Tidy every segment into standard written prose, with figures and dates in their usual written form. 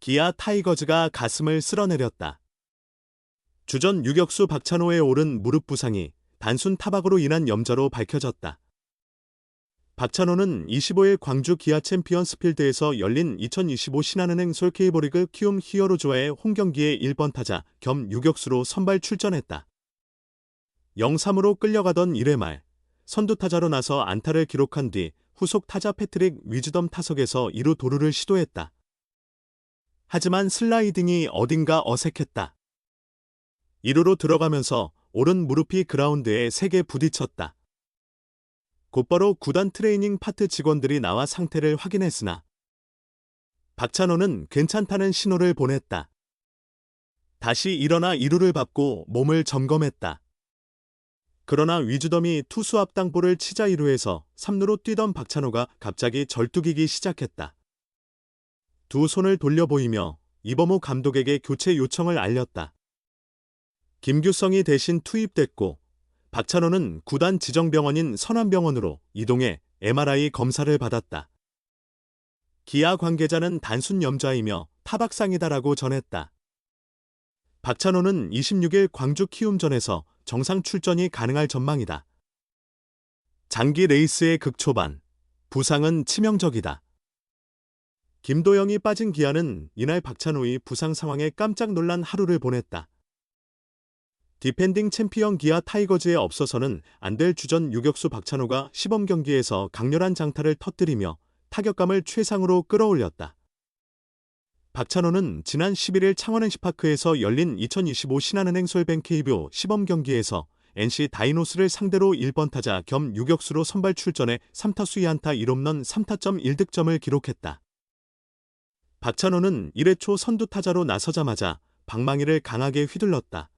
기아 타이거즈가 가슴을 쓸어내렸다. 주전 유격수 박찬호의 오른 무릎 부상이 단순 타박으로 인한 염좌로 밝혀졌다. 박찬호는 25일 광주 기아 챔피언스필드에서 열린 2025 신한은행 솔케이버리그 키움 히어로즈와의 홈경기에 1번 타자 겸 유격수로 선발 출전했다. 0-3으로 끌려가던 1회 말 선두타자로 나서 안타를 기록한 뒤 후속 타자 패트릭 위즈덤 타석에서 2루 도루를 시도했다. 하지만 슬라이딩이 어딘가 어색했다. 2루로 들어가면서 오른 무릎이 그라운드에 세게 부딪혔다. 곧바로 구단 트레이닝 파트 직원들이 나와 상태를 확인했으나 박찬호는 괜찮다는 신호를 보냈다. 다시 일어나 2루를 밟고 몸을 점검했다. 그러나 위즈덤이 투수 앞 땅볼을 치자 2루에서 3루로 뛰던 박찬호가 갑자기 절뚝이기 시작했다. 두 손을 돌려 보이며 이범호 감독에게 교체 요청을 알렸다. 김규성이 대신 투입됐고 박찬호는 구단 지정병원인 선안병원으로 이동해 MRI 검사를 받았다. 기아 관계자는 단순 염좌이며 타박상이다라고 전했다. 박찬호는 26일 광주 키움전에서 정상 출전이 가능할 전망이다. 장기 레이스의 극초반, 부상은 치명적이다. 김도영이 빠진 기아는 이날 박찬호의 부상 상황에 깜짝 놀란 하루를 보냈다. 디펜딩 챔피언 기아 타이거즈에 없어서는 안 될 주전 유격수 박찬호가 시범 경기에서 강렬한 장타를 터뜨리며 타격감을 최상으로 끌어올렸다. 박찬호는 지난 11일 창원 NC파크에서 열린 2025 신한은행 솔뱅 KBO 시범 경기에서 NC 다이노스를 상대로 1번 타자 겸 유격수로 선발 출전해 3타수 2안타 1홈런 3타점 1득점을 기록했다. 박찬호는 1회 초 선두 타자로 나서자마자 방망이를 강하게 휘둘렀다.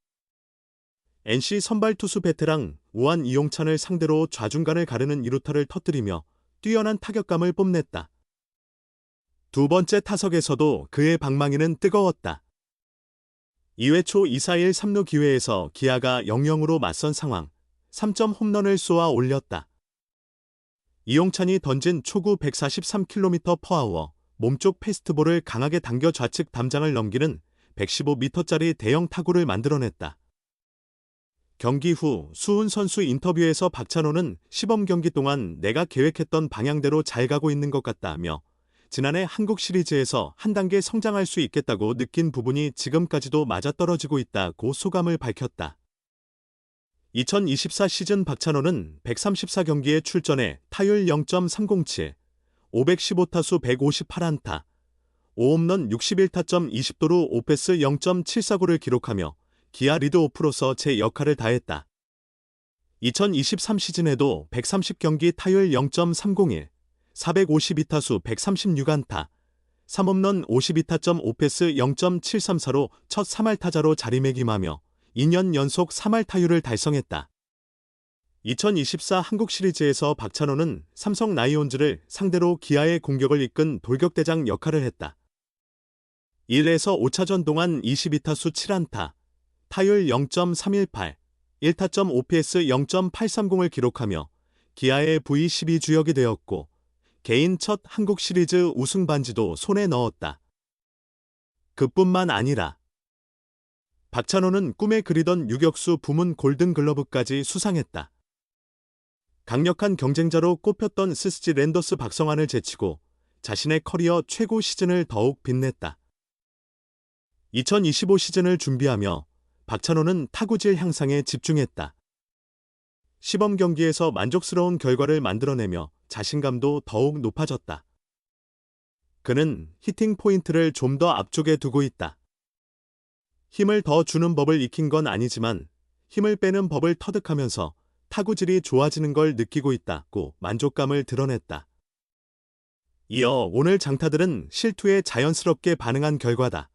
NC 선발 투수 베테랑 우한 이용찬을 상대로 좌중간을 가르는 2루타를 터뜨리며 뛰어난 타격감을 뽐냈다. 두 번째 타석에서도 그의 방망이는 뜨거웠다. 2회 초 2-4-1 3루 기회에서 기아가 0-0으로 맞선 상황, 3점 홈런을 쏘아 올렸다. 이용찬이 던진 초구 143km/h 몸쪽 패스트볼을 강하게 당겨 좌측 담장을 넘기는 115m짜리 대형 타구를 만들어냈다. 경기 후 수훈 선수 인터뷰에서 박찬호는 시범 경기 동안 내가 계획했던 방향대로 잘 가고 있는 것 같다며 지난해 한국 시리즈에서 한 단계 성장할 수 있겠다고 느낀 부분이 지금까지도 맞아떨어지고 있다고 소감을 밝혔다. 2024 시즌 박찬호는 134경기에 출전해 타율 0.307, 515타수 158안타, 5홈런 61타점 20도루 5패스 0.749를 기록하며 기아 리드오프로서 제 역할을 다했다. 2023 시즌에도 130경기 타율 0.301, 452타수 136안타, 3홈런 52타점 5패스 0.734로 첫 3할 타자로 자리매김하며 2년 연속 3할 타율을 달성했다. 2024 한국 시리즈에서 박찬호는 삼성 라이온즈를 상대로 기아의 공격을 이끈 돌격대장 역할을 했다. 1에서 5차전 동안 22타수 7안타, 타율 0.318, 1타점 OPS 0.830을 기록하며 기아의 V12 주역이 되었고 개인 첫 한국 시리즈 우승 반지도 손에 넣었다. 그뿐만 아니라 박찬호는 꿈에 그리던 유격수 부문 골든글러브까지 수상했다. 강력한 경쟁자로 꼽혔던 스스지 랜더스 박성환을 제치고 자신의 커리어 최고 시즌을 더욱 빛냈다. 2025 시즌을 준비하며 박찬호는 타구질 향상에 집중했다. 시범 경기에서 만족스러운 결과를 만들어내며 자신감도 더욱 높아졌다. 그는 히팅 포인트를 좀 더 앞쪽에 두고 있다. 힘을 더 주는 법을 익힌 건 아니지만 힘을 빼는 법을 터득하면서 타구질이 좋아지는 걸 느끼고 있다고 만족감을 드러냈다. 이어 오늘 장타들은 실투에 자연스럽게 반응한 결과다.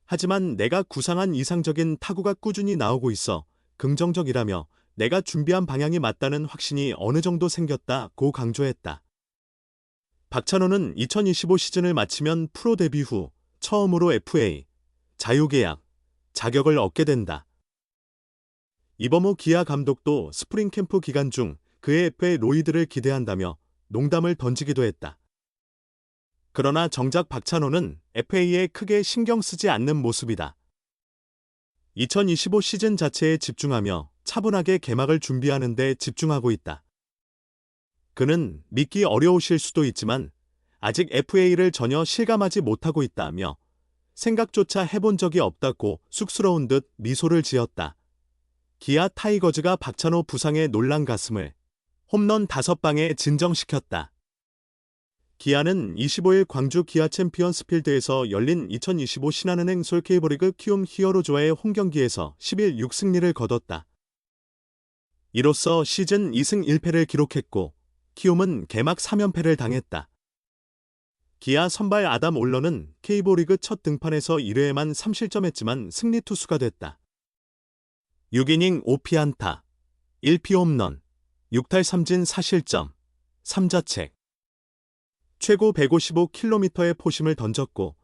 하지만 내가 구상한 이상적인 타구가 꾸준히 나오고 있어 긍정적이라며 내가 준비한 방향이 맞다는 확신이 어느 정도 생겼다고 강조했다. 박찬호는 2025 시즌을 마치면 프로 데뷔 후 처음으로 FA, 자유계약, 자격을 얻게 된다. 이범호 기아 감독도 스프링 캠프 기간 중 그의 FA 로이드를 기대한다며 농담을 던지기도 했다. 그러나 정작 박찬호는 FA에 크게 신경 쓰지 않는 모습이다. 2025 시즌 자체에 집중하며 차분하게 개막을 준비하는 데 집중하고 있다. 그는 믿기 어려우실 수도 있지만 아직 FA를 전혀 실감하지 못하고 있다며 생각조차 해본 적이 없다고 쑥스러운 듯 미소를 지었다. 기아 타이거즈가 박찬호 부상에 놀란 가슴을 홈런 5방에 진정시켰다. 기아는 25일 광주 기아 챔피언스 필드에서 열린 2025 신한은행 솔케이버리그 키움 히어로즈와의 홈경기에서 11 6승리를 거뒀다. 이로써 시즌 2승 1패를 기록했고 키움은 개막 3연패를 당했다. 기아 선발 아담 올런은 K리그 첫 등판에서 1회에만 3실점했지만 승리 투수가 됐다. 6이닝 5피안타, 1피홈런, 6탈 3진 4실점, 3자책. 최고 155km의 포심을 던졌고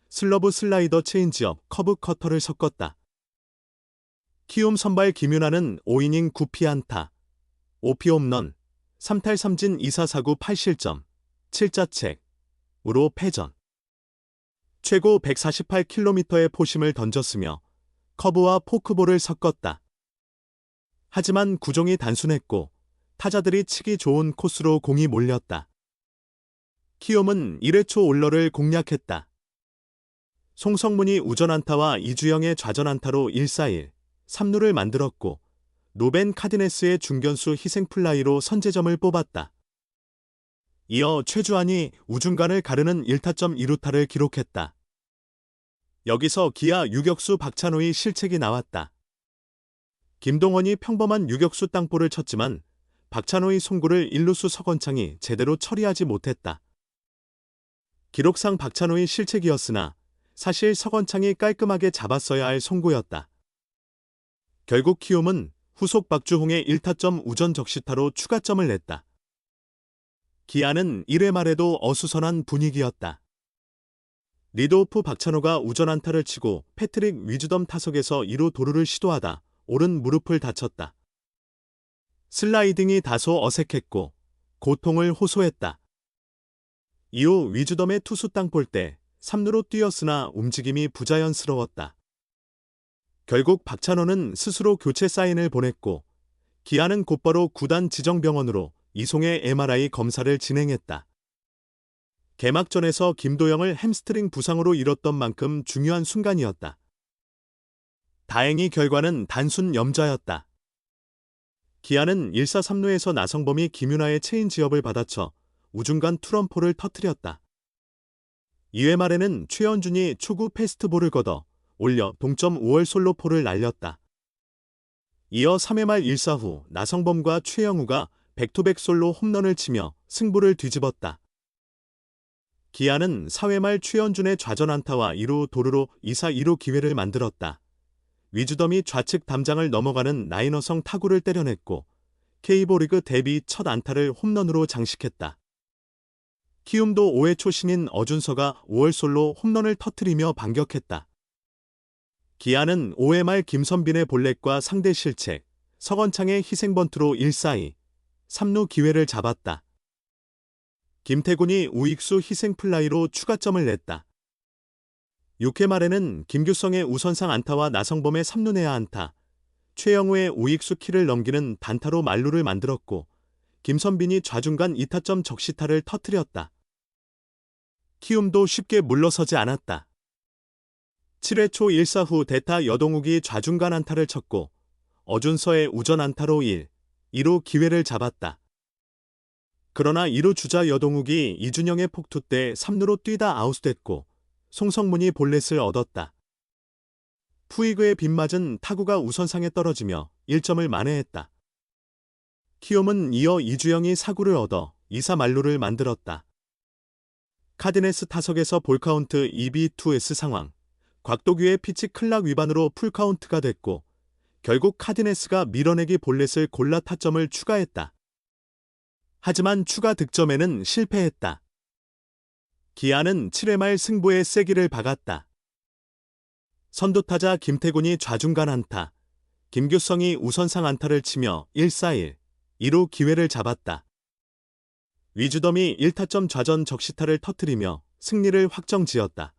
슬러브 슬라이더 체인지업, 커브 커터를 섞었다. 키움 선발 김윤아는 5이닝 9피안타, 5피홈런, 3탈 3진 2사4구 8실점, 7자책으로 패전. 최고 148km의 포심을 던졌으며 커브와 포크볼을 섞었다. 하지만 구종이 단순했고 타자들이 치기 좋은 코스로 공이 몰렸다. 키움은 1회 초 올러를 공략했다. 송성문이 우전안타와 이주영의 좌전안타로 1-4-1, 3루를 만들었고 노벤 카디네스의 중견수 희생플라이로 선제점을 뽑았다. 이어 최주환이 우중간을 가르는 1타점 2루타를 기록했다. 여기서 기아 유격수 박찬호의 실책이 나왔다. 김동원이 평범한 유격수 땅볼을 쳤지만 박찬호의 송구를 1루수 서건창이 제대로 처리하지 못했다. 기록상 박찬호의 실책이었으나 사실 서건창이 깔끔하게 잡았어야 할 송구였다. 결국 키움은 후속 박주홍의 1타점 우전 적시타로 추가점을 냈다. 기아는 1회 말에도 어수선한 분위기였다. 리드오프 박찬호가 우전 안타를 치고 패트릭 위즈덤 타석에서 2루 도루를 시도하다 오른 무릎을 다쳤다. 슬라이딩이 다소 어색했고 고통을 호소했다. 이후 위즈덤의 투수 땅볼 때 3루로 뛰었으나 움직임이 부자연스러웠다. 결국 박찬호는 스스로 교체 사인을 보냈고 기아는 곧바로 구단 지정병원으로 이송의 MRI 검사를 진행했다. 개막전에서 김도영을 햄스트링 부상으로 잃었던 만큼 중요한 순간이었다. 다행히 결과는 단순 염좌였다. 기아는 1사 3루에서 나성범이 김윤아의 체인지업을 받아쳐 우중간 투런포를 터뜨렸다. 2회 말에는 최현준이 초구 패스트볼을 걷어 올려 동점 5월 솔로포를 날렸다. 이어 3회 말 1사 후 나성범과 최영우가 백투백 솔로 홈런을 치며 승부를 뒤집었다. 기아는 4회 말 최현준의 좌전 안타와 2루 도루로 2사 2루 기회를 만들었다. 위즈덤이 좌측 담장을 넘어가는 라이너성 타구를 때려냈고 K리그 데뷔 첫 안타를 홈런으로 장식했다. 키움도 5회 초 신인 어준서가 5월 솔로 홈런을 터뜨리며 반격했다. 기아는 5회 말 김선빈의 볼넷과 상대 실책, 서건창의 희생번트로 1-4-2, 3루 기회를 잡았다. 김태군이 우익수 희생플라이로 추가점을 냈다. 6회 말에는 김규성의 우선상 안타와 나성범의 3루 내야 안타, 최영우의 우익수 키를 넘기는 단타로 만루를 만들었고 김선빈이 좌중간 2타점 적시타를 터뜨렸다. 키움도 쉽게 물러서지 않았다. 7회 초 1사 후 대타 여동욱이 좌중간 안타를 쳤고 어준서의 우전 안타로 2루 기회를 잡았다. 그러나 2루 주자 여동욱이 이준영의 폭투 때 3루로 뛰다 아웃됐고 송성문이 볼넷을 얻었다. 푸이그의 빗맞은 타구가 우선상에 떨어지며 1점을 만회했다. 키움은 이어 이주영이 사구를 얻어 2사 만루를 만들었다. 카디네스 타석에서 볼카운트 2B2S 상황, 곽도규의 피치 클락 위반으로 풀카운트가 됐고 결국 카디네스가 밀어내기 볼넷을 골라 타점을 추가했다. 하지만 추가 득점에는 실패했다. 기아는 7회 말 승부에 세기를 박았다. 선두타자 김태군이 좌중간 안타, 김규성이 우선상 안타를 치며 1-4-1, 2루 기회를 잡았다. 위즈덤이 1타점 좌전 적시타를 터뜨리며 승리를 확정지었다.